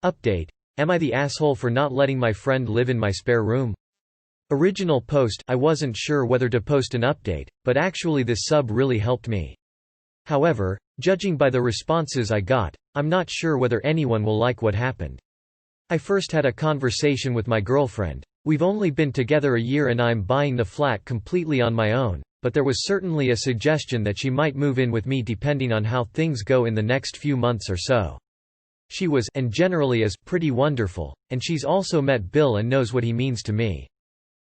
Update. Am I the asshole for not letting my friend live in my spare room? Original post. I wasn't sure whether to post an update, but actually this sub really helped me. However, judging by the responses I got, I'm not sure whether anyone will like what happened. I first had a conversation with my girlfriend. We've only been together a year and I'm buying the flat completely on my own, but there was certainly a suggestion that she might move in with me depending on how things go in the next few months or so. She was, and generally is, pretty wonderful, and she's also met Bill and knows what he means to me.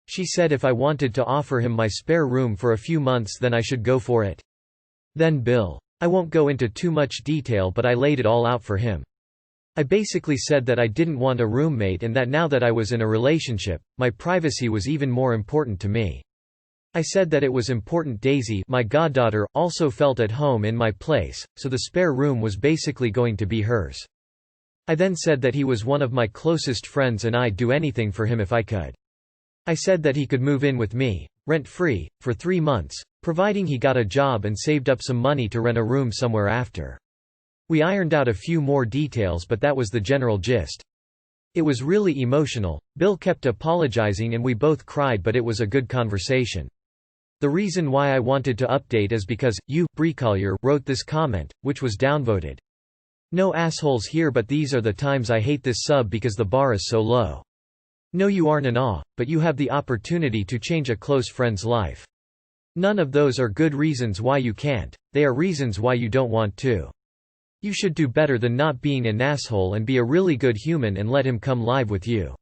She said if I wanted to offer him my spare room for a few months then I should go for it. Then Bill. I won't go into too much detail but I laid it all out for him. I basically said that I didn't want a roommate and that now that I was in a relationship, my privacy was even more important to me. I said that it was important Daisy, my goddaughter, also felt at home in my place, so the spare room was basically going to be hers. I then said that he was one of my closest friends and I'd do anything for him if I could. I said that he could move in with me, rent-free, for 3 months, providing he got a job and saved up some money to rent a room somewhere after. We ironed out a few more details but that was the general gist. It was really emotional. Bill kept apologizing and we both cried but it was a good conversation. The reason why I wanted to update is because, you, Brecollier, wrote this comment, which was downvoted. No assholes here but these are the times I hate this sub because the bar is so low. No, you aren't an awe, but you have the opportunity to change a close friend's life. None of those are good reasons why you can't, they are reasons why you don't want to. You should do better than not being an asshole and be a really good human and let him come live with you.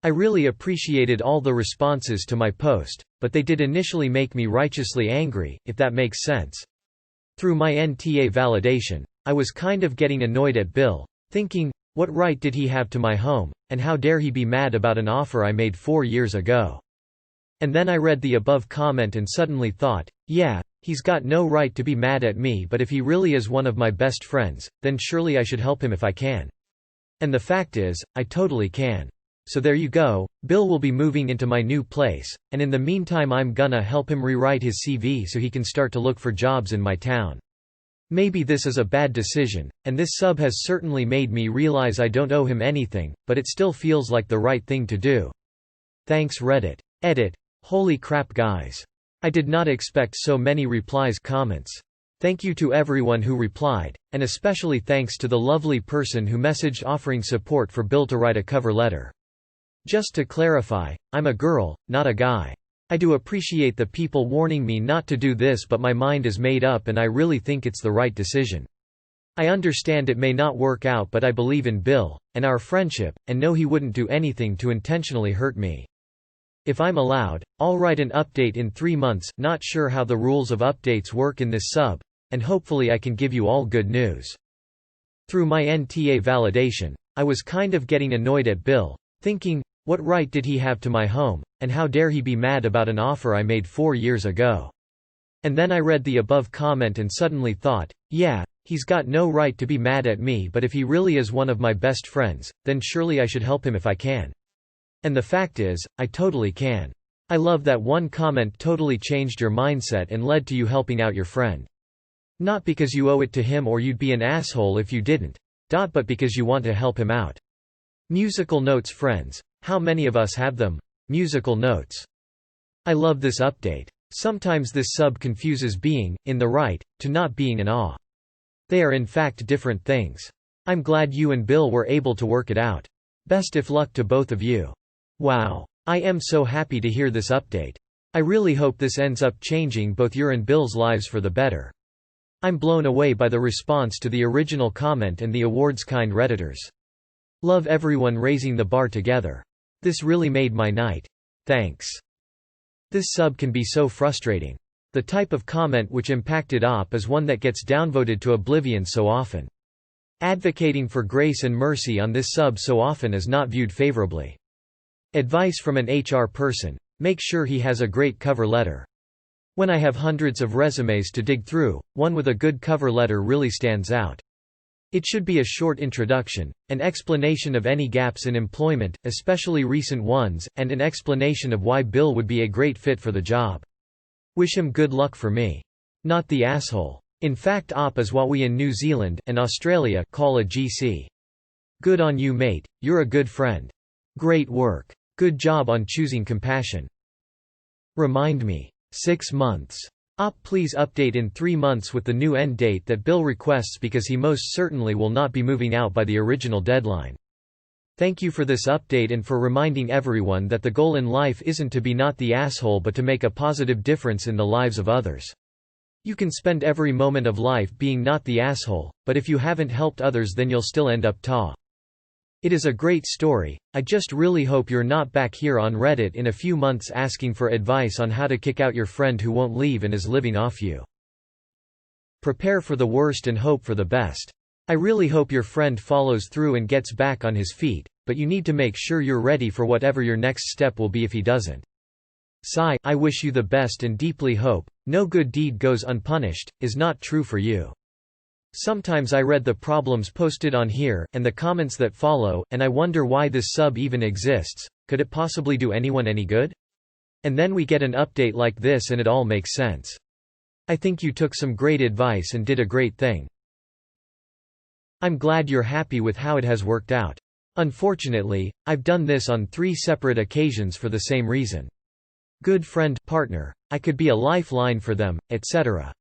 I really appreciated all the responses to my post, but they did initially make me righteously angry, if that makes sense. Through my NTA validation, I was kind of getting annoyed at Bill, thinking, what right did he have to my home, and how dare he be mad about an offer I made 4 years ago? And then I read the above comment and suddenly thought, yeah, he's got no right to be mad at me but if he really is one of my best friends, then surely I should help him if I can. And the fact is, I totally can. So there you go, Bill will be moving into my new place, and in the meantime I'm gonna help him rewrite his CV so he can start to look for jobs in my town. Maybe this is a bad decision, and this sub has certainly made me realize I don't owe him anything, but it still feels like the right thing to do. Thanks Reddit. Edit. Holy crap guys. I did not expect so many replies comments. Thank you to everyone who replied, and especially thanks to the lovely person who messaged offering support for Bill to write a cover letter. Just to clarify, I'm a girl, not a guy. I do appreciate the people warning me not to do this but my mind is made up and I really think it's the right decision. I understand it may not work out but I believe in Bill, and our friendship, and know he wouldn't do anything to intentionally hurt me. If I'm allowed, I'll write an update in 3 months, not sure how the rules of updates work in this sub, and hopefully I can give you all good news. Through my NTA validation, I was kind of getting annoyed at Bill, thinking, what right did he have to my home, and how dare he be mad about an offer I made 4 years ago? And then I read the above comment and suddenly thought, yeah, he's got no right to be mad at me but if he really is one of my best friends, then surely I should help him if I can. And the fact is, I totally can. I love that one comment totally changed your mindset and led to you helping out your friend. Not because you owe it to him or you'd be an asshole if you didn't. But because you want to help him out. Musical notes friends. How many of us have them? Musical notes. I love this update. Sometimes this sub confuses being in the right to not being in awe. They are in fact different things. I'm glad you and Bill were able to work it out. Best of luck to both of you. Wow. I am so happy to hear this update. I really hope this ends up changing both your and Bill's lives for the better. I'm blown away by the response to the original comment and the awards kind Redditors. Love everyone raising the bar together. This really made my night. Thanks. This sub can be so frustrating. The type of comment which impacted OP is one that gets downvoted to oblivion so often. Advocating for grace and mercy on this sub so often is not viewed favorably. Advice from an HR person: make sure he has a great cover letter. When I have hundreds of resumes to dig through, one with a good cover letter really stands out. It should be a short introduction, an explanation of any gaps in employment, especially recent ones, and an explanation of why Bill would be a great fit for the job. Wish him good luck for me. Not the asshole. In fact, OP is what we in New Zealand and Australia call a GC. Good on you, mate, you're a good friend. Great work. Good job on choosing compassion. Remind me. 6 months. Please update in 3 months with the new end date that Bill requests because he most certainly will not be moving out by the original deadline. Thank you for this update and for reminding everyone that the goal in life isn't to be not the asshole but to make a positive difference in the lives of others. You can spend every moment of life being not the asshole, but if you haven't helped others then you'll still end up ta. It is a great story. I just really hope you're not back here on Reddit in a few months asking for advice on how to kick out your friend who won't leave and is living off you. Prepare for the worst and hope for the best. I really hope your friend follows through and gets back on his feet, but you need to make sure you're ready for whatever your next step will be if he doesn't. Sigh, I wish you the best and deeply hope, no good deed goes unpunished, is not true for you. Sometimes I read the problems posted on here, and the comments that follow, and I wonder why this sub even exists. Could it possibly do anyone any good? And then we get an update like this and it all makes sense. I think you took some great advice and did a great thing. I'm glad you're happy with how it has worked out. Unfortunately, I've done this on 3 separate occasions for the same reason. Good friend, partner, I could be a lifeline for them, etc.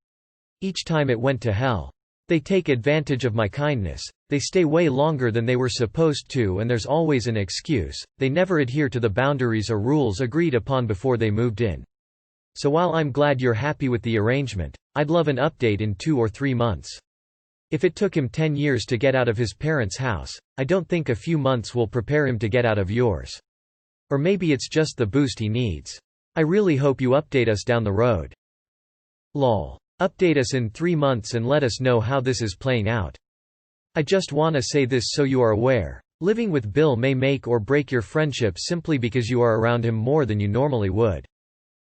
Each time it went to hell. They take advantage of my kindness, they stay way longer than they were supposed to and there's always an excuse, they never adhere to the boundaries or rules agreed upon before they moved in. So while I'm glad you're happy with the arrangement, I'd love an update in 2 or 3 months. If it took him 10 years to get out of his parents' house, I don't think a few months will prepare him to get out of yours. Or maybe it's just the boost he needs. I really hope you update us down the road. Lol. Update us in 3 months and let us know how this is playing out. I just wanna say this so you are aware. Living with Bill may make or break your friendship simply because you are around him more than you normally would.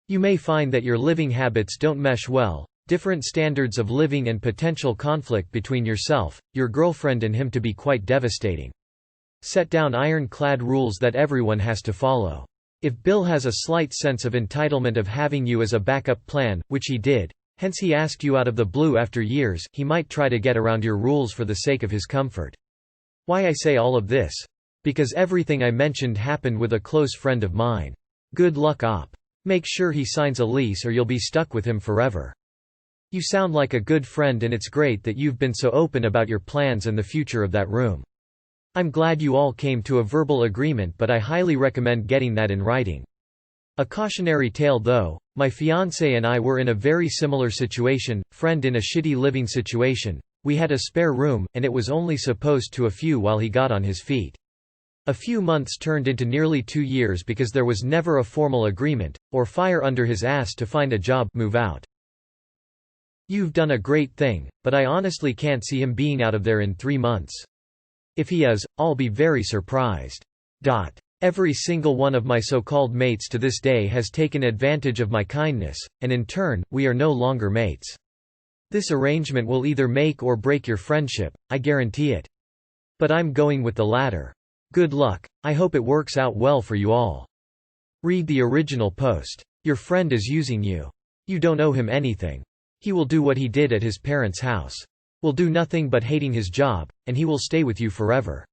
You may find that your living habits don't mesh well, different standards of living and potential conflict between yourself, your girlfriend and him to be quite devastating. Set down ironclad rules that everyone has to follow. If Bill has a slight sense of entitlement of having you as a backup plan, which he did, hence he asked you out of the blue after years, he might try to get around your rules for the sake of his comfort. Why I say all of this? Because everything I mentioned happened with a close friend of mine. Good luck op. Make sure he signs a lease or you'll be stuck with him forever. You sound like a good friend and it's great that you've been so open about your plans and the future of that room. I'm glad you all came to a verbal agreement but I highly recommend getting that in writing. A cautionary tale though, my fiancé and I were in a very similar situation, friend in a shitty living situation, we had a spare room, and it was only supposed to a few while he got on his feet. A few months turned into nearly 2 years because there was never a formal agreement, or fire under his ass to find a job, move out. You've done a great thing, but I honestly can't see him being out of there in 3 months. If he is, I'll be very surprised. Every single one of my so-called mates to this day has taken advantage of my kindness, and in turn, we are no longer mates. This arrangement will either make or break your friendship, I guarantee it. But I'm going with the latter. Good luck, I hope it works out well for you all. Read the original post. Your friend is using you. You don't owe him anything. He will do what he did at his parents' house. Will do nothing but hating his job, and he will stay with you forever.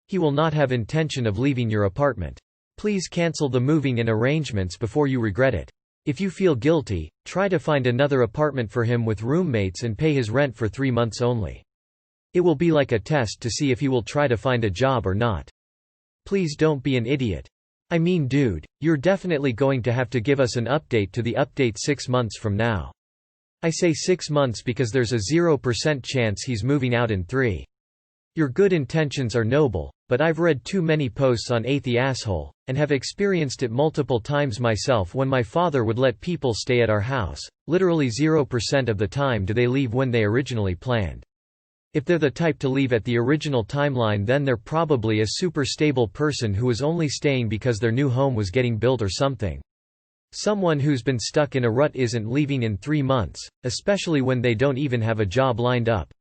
He will not have intention of leaving your apartment. Please cancel the moving in arrangements before you regret it. If you feel guilty, try to find another apartment for him with roommates and pay his rent for 3 months only. It will be like a test to see if he will try to find a job or not. Please don't be an idiot. I mean dude, you're definitely going to have to give us an update to the update 6 months from now. I say 6 months because there's a 0% chance he's moving out in 3. Your good intentions are noble, but I've read too many posts on AITA the asshole, and have experienced it multiple times myself when my father would let people stay at our house. Literally 0% of the time do they leave when they originally planned. If they're the type to leave at the original timeline, then they're probably a super stable person who was only staying because their new home was getting built or something. Someone who's been stuck in a rut isn't leaving in 3 months, especially when they don't even have a job lined up.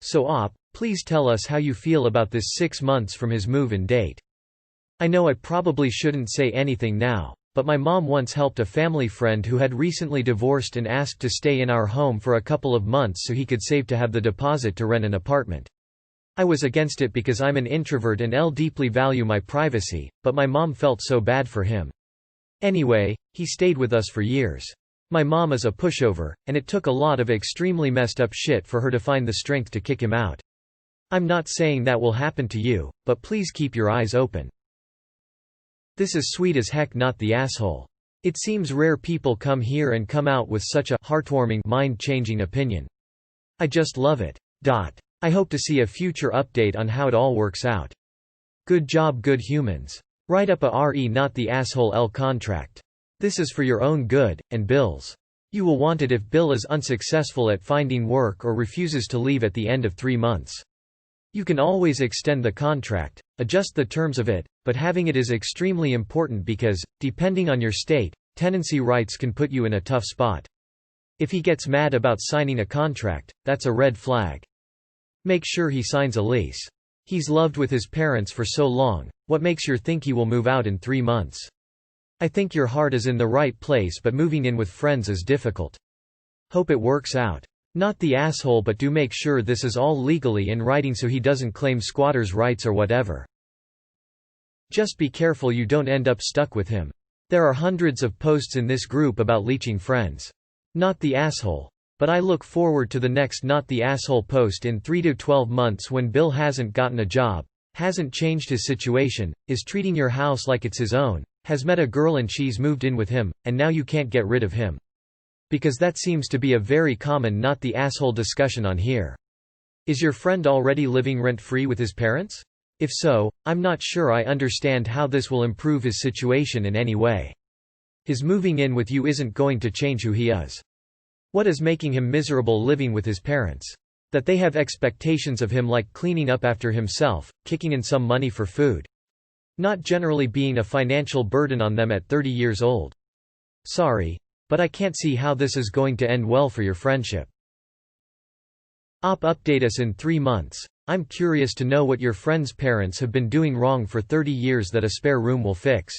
So please tell us how you feel about this 6 months from his move-in date. I know I probably shouldn't say anything now, but my mom once helped a family friend who had recently divorced and asked to stay in our home for a couple of months so he could save to have the deposit to rent an apartment. I was against it because I'm an introvert and deeply value my privacy, but my mom felt so bad for him. Anyway, he stayed with us for years. My mom is a pushover, and it took a lot of extremely messed up shit for her to find the strength to kick him out. I'm not saying that will happen to you, but please keep your eyes open. This is sweet as heck, not the asshole. It seems rare people come here and come out with such a heartwarming, mind-changing opinion. I just love it. I hope to see a future update on how it all works out. Good job, good humans. Write up a not the asshole L contract. This is for your own good, and Bill's. You will want it if Bill is unsuccessful at finding work or refuses to leave at the end of 3 months. You can always extend the contract, adjust the terms of it, but having it is extremely important because, depending on your state, tenancy rights can put you in a tough spot. If he gets mad about signing a contract, that's a red flag. Make sure he signs a lease. He's lived with his parents for so long, what makes you think he will move out in 3 months? I think your heart is in the right place, but moving in with friends is difficult. Hope it works out. Not the asshole, but do make sure this is all legally in writing so he doesn't claim squatters' rights or whatever. Just be careful you don't end up stuck with him. There are hundreds of posts in this group about leeching friends. Not the asshole. But I look forward to the next Not the Asshole post in 3 to 12 months when Bill hasn't gotten a job, hasn't changed his situation, is treating your house like it's his own, has met a girl and she's moved in with him, and now you can't get rid of him. Because that seems to be a very common Not the Asshole discussion on here. Is your friend already living rent-free with his parents? If so, I'm not sure I understand how this will improve his situation in any way. His moving in with you isn't going to change who he is. What is making him miserable living with his parents? That they have expectations of him like cleaning up after himself, kicking in some money for food. Not generally being a financial burden on them at 30 years old. Sorry, but I can't see how this is going to end well for your friendship. Update us in 3 months. I'm curious to know what your friend's parents have been doing wrong for 30 years that a spare room will fix.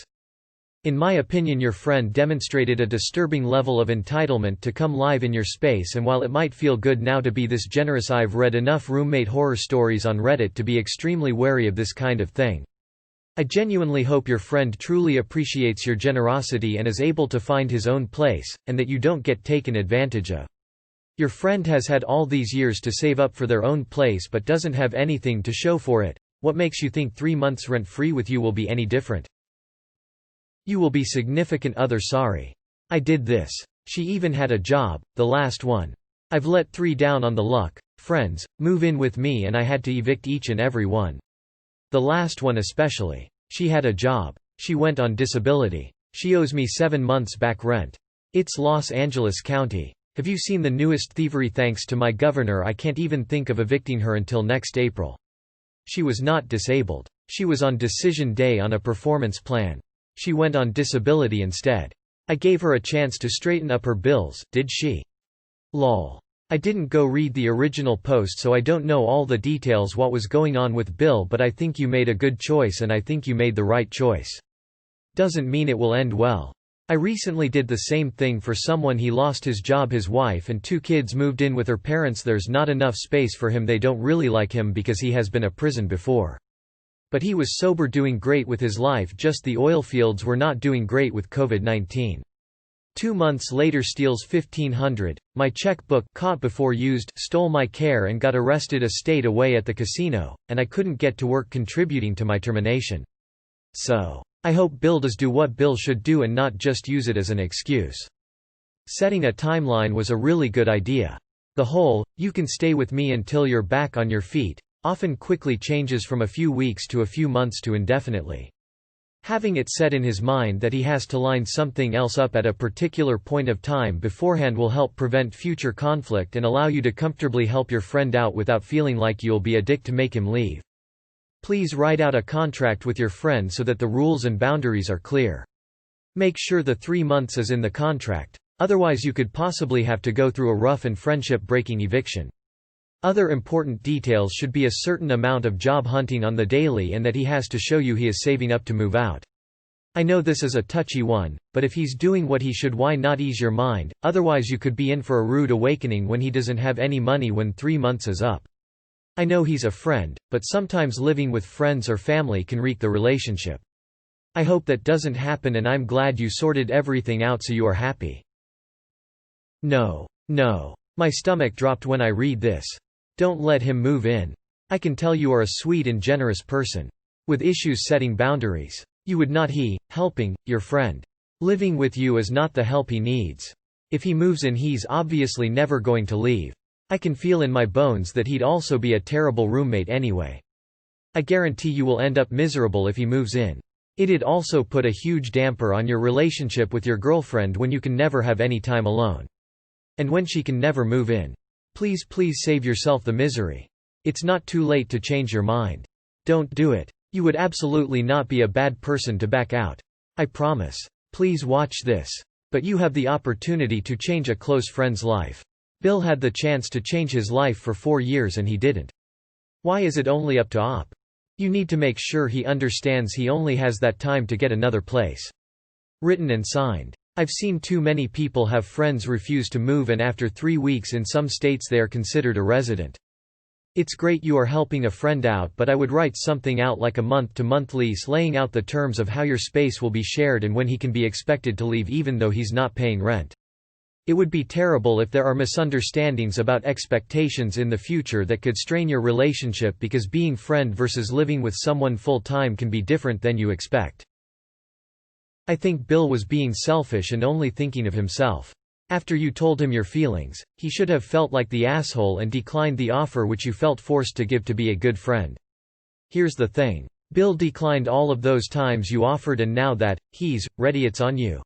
In my opinion, your friend demonstrated a disturbing level of entitlement to come live in your space, and while it might feel good now to be this generous, I've read enough roommate horror stories on Reddit to be extremely wary of this kind of thing. I genuinely hope your friend truly appreciates your generosity and is able to find his own place, and that you don't get taken advantage of. Your friend has had all these years to save up for their own place but doesn't have anything to show for it. What makes you think 3 months rent-free with you will be any different? You will be significant other. Sorry. I did this. She even had a job, the last one. I've let 3 down on the luck, friends, move in with me and I had to evict each and every one. The last one especially. She had a job. She went on disability. She owes me 7 months back rent. It's Los Angeles County. Have you seen the newest thievery? Thanks to my governor, I can't even think of evicting her until next April. She was not disabled. She was on decision day on a performance plan. She went on disability instead. I gave her a chance to straighten up her bills, did she? Lol. I didn't go read the original post, so I don't know all the details what was going on with Bill, but I think you made a good choice and I think you made the right choice. Doesn't mean it will end well. I recently did the same thing for someone. He lost his job, his wife and 2 kids moved in with her parents. There's not enough space for him. They don't really like him because he has been a prison before. But he was sober, doing great with his life, just the oil fields were not doing great with COVID-19. 2 months later steals $1,500, my checkbook, caught before used, stole my car and got arrested, a stayed away at the casino, and I couldn't get to work, contributing to my termination. So, I hope Bill does do what Bill should do and not just use it as an excuse. Setting a timeline was a really good idea. The whole, you can stay with me until you're back on your feet, often quickly changes from a few weeks to a few months to indefinitely. Having it set in his mind that he has to line something else up at a particular point of time beforehand will help prevent future conflict and allow you to comfortably help your friend out without feeling like you'll be a dick to make him leave. Please write out a contract with your friend so that the rules and boundaries are clear. Make sure the 3 months is in the contract, otherwise you could possibly have to go through a rough and friendship-breaking eviction. Other important details should be a certain amount of job hunting on the daily and that he has to show you he is saving up to move out. I know this is a touchy one, but if he's doing what he should, why not ease your mind? Otherwise you could be in for a rude awakening when he doesn't have any money when 3 months is up. I know he's a friend, but sometimes living with friends or family can wreck the relationship. I hope that doesn't happen and I'm glad you sorted everything out so you are happy." No. My stomach dropped when I read this. Don't let him move in. I can tell you are a sweet and generous person. With issues setting boundaries. You would not helping your friend. Living with you is not the help he needs. If he moves in he's obviously never going to leave. I can feel in my bones that he'd also be a terrible roommate anyway. I guarantee you will end up miserable if he moves in. It'd also put a huge damper on your relationship with your girlfriend when you can never have any time alone. And when she can never move in. Please save yourself the misery. It's not too late to change your mind. Don't do it. You would absolutely not be a bad person to back out. I promise. Please watch this. But you have the opportunity to change a close friend's life. Bill had the chance to change his life for 4 years and he didn't. Why is it only up to Op? You need to make sure he understands he only has that time to get another place. Written and signed. I've seen too many people have friends refuse to move and after 3 weeks in some states they are considered a resident. It's great you are helping a friend out, but I would write something out like a month-to-month lease laying out the terms of how your space will be shared and when he can be expected to leave even though he's not paying rent. It would be terrible if there are misunderstandings about expectations in the future that could strain your relationship because being friend versus living with someone full-time can be different than you expect. I think Bill was being selfish and only thinking of himself. After you told him your feelings, he should have felt like the asshole and declined the offer which you felt forced to give to be a good friend. Here's the thing. Bill declined all of those times you offered and now that he's ready it's on you.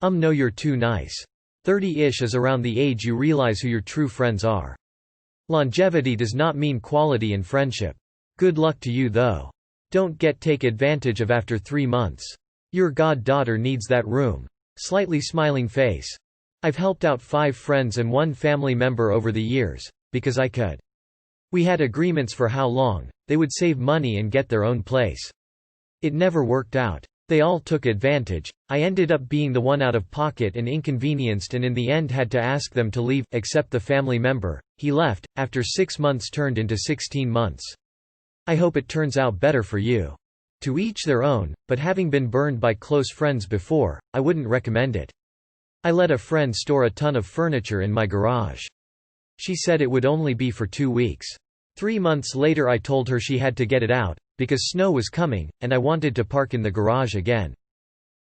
No, you're too nice. 30-ish is around the age you realize who your true friends are. Longevity does not mean quality in friendship. Good luck to you though. Don't take advantage of after 3 months. Your goddaughter needs that room. Slightly smiling face. I've helped out 5 friends and 1 family member over the years, because I could. We had agreements for how long they would save money and get their own place. It never worked out. They all took advantage. I ended up being the one out of pocket and inconvenienced and in the end had to ask them to leave, except the family member. He left, after 6 months turned into 16 months. I hope it turns out better for you. To each their own, but having been burned by close friends before, I wouldn't recommend it. I let a friend store a ton of furniture in my garage. She said it would only be for 2 weeks. 3 months later I told her she had to get it out, because snow was coming, and I wanted to park in the garage again.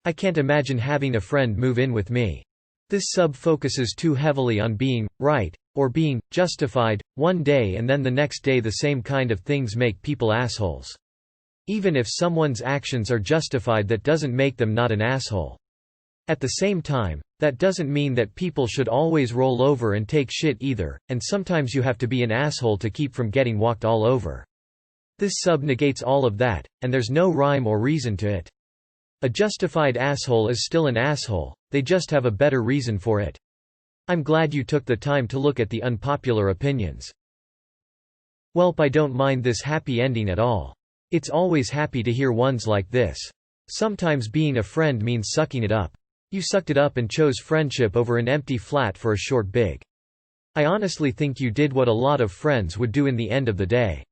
I can't imagine having a friend move in with me. This sub focuses too heavily on being right, or being justified, one day and then the next day the same kind of things make people assholes. Even if someone's actions are justified, that doesn't make them not an asshole. At the same time, that doesn't mean that people should always roll over and take shit either, and sometimes you have to be an asshole to keep from getting walked all over. This sub negates all of that, and there's no rhyme or reason to it. A justified asshole is still an asshole, they just have a better reason for it. I'm glad you took the time to look at the unpopular opinions. Welp, I don't mind this happy ending at all. It's always happy to hear ones like this. Sometimes being a friend means sucking it up. You sucked it up and chose friendship over an empty flat for a short big. I honestly think you did what a lot of friends would do in the end of the day.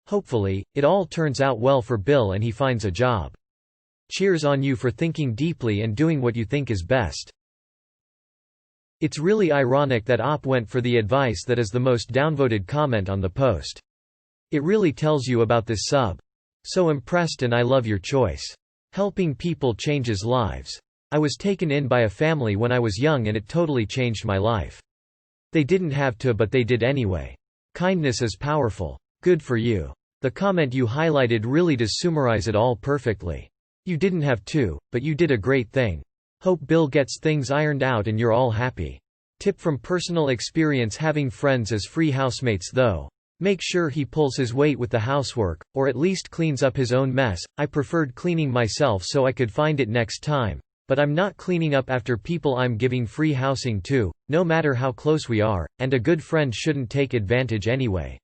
Hopefully, it all turns out well for Bill and he finds a job. Cheers on you for thinking deeply and doing what you think is best. It's really ironic that Op went for the advice that is the most downvoted comment on the post. It really tells you about this sub. So impressed and I love your choice. Helping people changes lives. I was taken in by a family when I was young and it totally changed my life. They didn't have to, but they did anyway. Kindness is powerful. Good for you. The comment you highlighted really does summarize it all perfectly. You didn't have to, but you did a great thing. Hope Bill gets things ironed out and you're all happy. Tip from personal experience: having friends as free housemates though. Make sure he pulls his weight with the housework, or at least cleans up his own mess. I preferred cleaning myself so I could find it next time. But I'm not cleaning up after people I'm giving free housing to, no matter how close we are, and a good friend shouldn't take advantage anyway.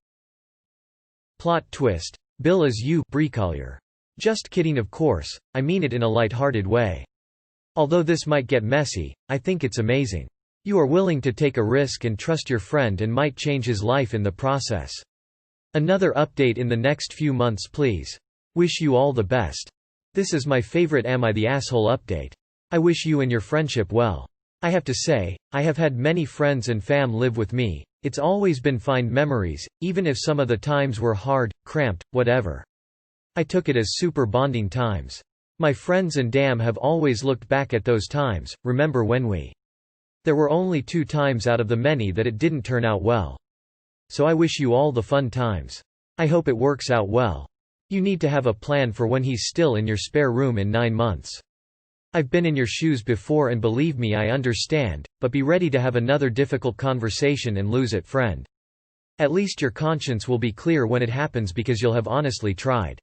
Plot twist. Bill is you, Brie Collier. Just kidding, of course, I mean it in a light-hearted way. Although this might get messy, I think it's amazing. You are willing to take a risk and trust your friend and might change his life in the process. Another update in the next few months please. Wish you all the best. This is my favorite Am I the Asshole update. I wish you and your friendship well. I have to say, I have had many friends and fam live with me. It's always been fine memories, even if some of the times were hard, cramped, whatever. I took it as super bonding times. My friends and Dam have always looked back at those times. Remember when we. There were only 2 times out of the many that it didn't turn out well. So I wish you all the fun times. I hope it works out well. You need to have a plan for when he's still in your spare room in 9 months. I've been in your shoes before and believe me I understand, but be ready to have another difficult conversation and lose it, friend. At least your conscience will be clear when it happens because you'll have honestly tried.